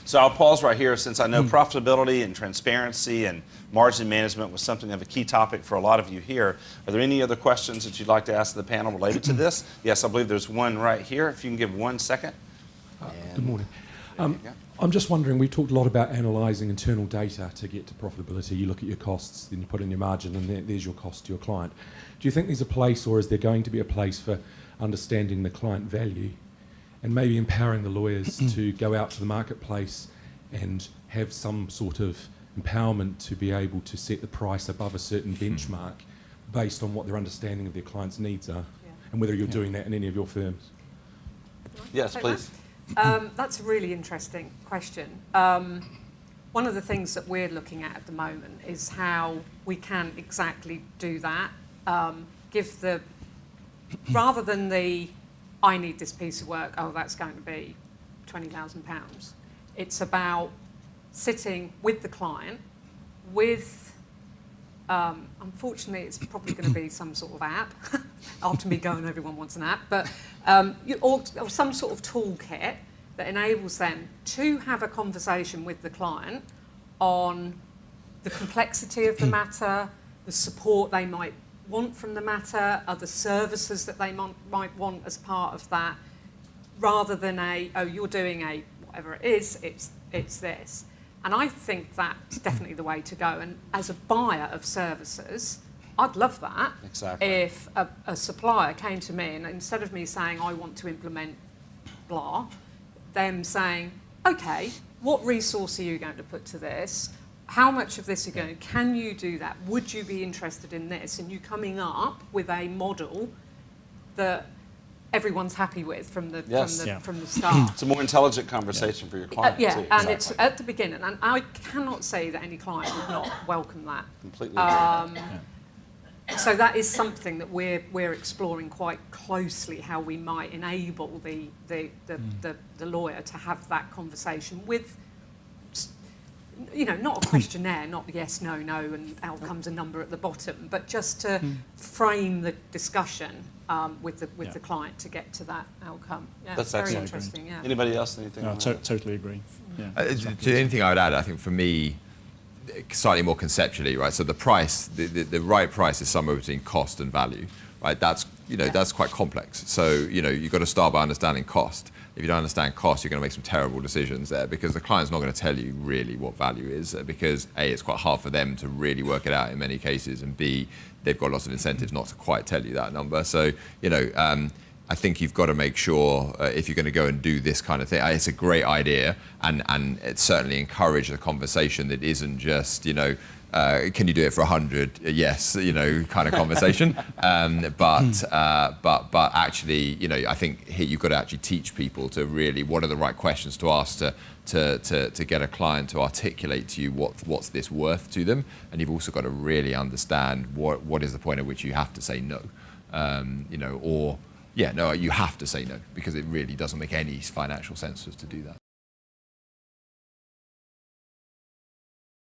So I'll pause right here since I know profitability and transparency and margin management was something of a key topic for a lot of you here. Are there any other questions that you'd like to ask the panel related to this? Yes, I believe there's one right here. If you can give 1 second. Good morning. I'm just wondering, we've talked a lot about analysing internal data to get to profitability. You look at your costs, then you put in your margin, and there's your cost to your client. Do you think there's a place, or is there going to be a place for understanding the client value and maybe empowering the lawyers to go out to the marketplace and have some sort of empowerment to be able to set the price above a certain benchmark based on what their understanding of their clients' needs are, and whether you're doing that in any of your firms? Yes, please. That's a really interesting question. One of the things that we're looking at the moment is how we can exactly do that. Rather than I need this piece of work, oh, that's going to be £20,000. It's about sitting with the client with, unfortunately, it's probably going to be some sort of app. After me going, everyone wants an app, but or some sort of toolkit that enables them to have a conversation with the client on the complexity of the matter, the support they might want from the matter, other services that they might want as part of that, rather than you're doing whatever it is, it's this. And I think that's definitely the way to go. And as a buyer of services, I'd love that. Exactly. If a supplier came to me and instead of me saying, I want to implement blah, them saying, okay, what resource are you going to put to this? How much of this are you going to, can you do that? Would you be interested in this? And you coming up with a model that everyone's happy with from the start. It's a more intelligent conversation for your client, too. And Exactly. it's at the beginning. And I cannot say that any client would not welcome that. Completely agree. So that is something that we're exploring quite closely, how we might enable the lawyer to have that conversation with, not a questionnaire, not yes, no, and out comes a number at the bottom, but just to frame the discussion with the client to get to that outcome. Yeah, that's very excellent. Interesting. Yeah. Anybody else? Anything? No, totally agree. Yeah. To anything I would add, I think for me, slightly more conceptually, right? So the price, the right price is somewhere between cost and value, right? That's that's quite complex. So you've got to start by understanding cost. If you don't understand cost, you're going to make some terrible decisions there because the client's not going to tell you really what value is because A, it's quite hard for them to really work it out in many cases, and B, they've got lots of incentives not to quite tell you that number. So I think you've got to make sure if you're going to go and do this kind of thing, it's a great idea, and it certainly encourage the conversation that isn't just can you do it for 100? Yes, kind of conversation. But actually, I think here you've got to actually teach people to really what are the right questions to ask to get a client to articulate to you what's this worth to them, and you've also got to really understand what is the point at which you have to say no, you have to say no because it really doesn't make any financial sense for us to do that.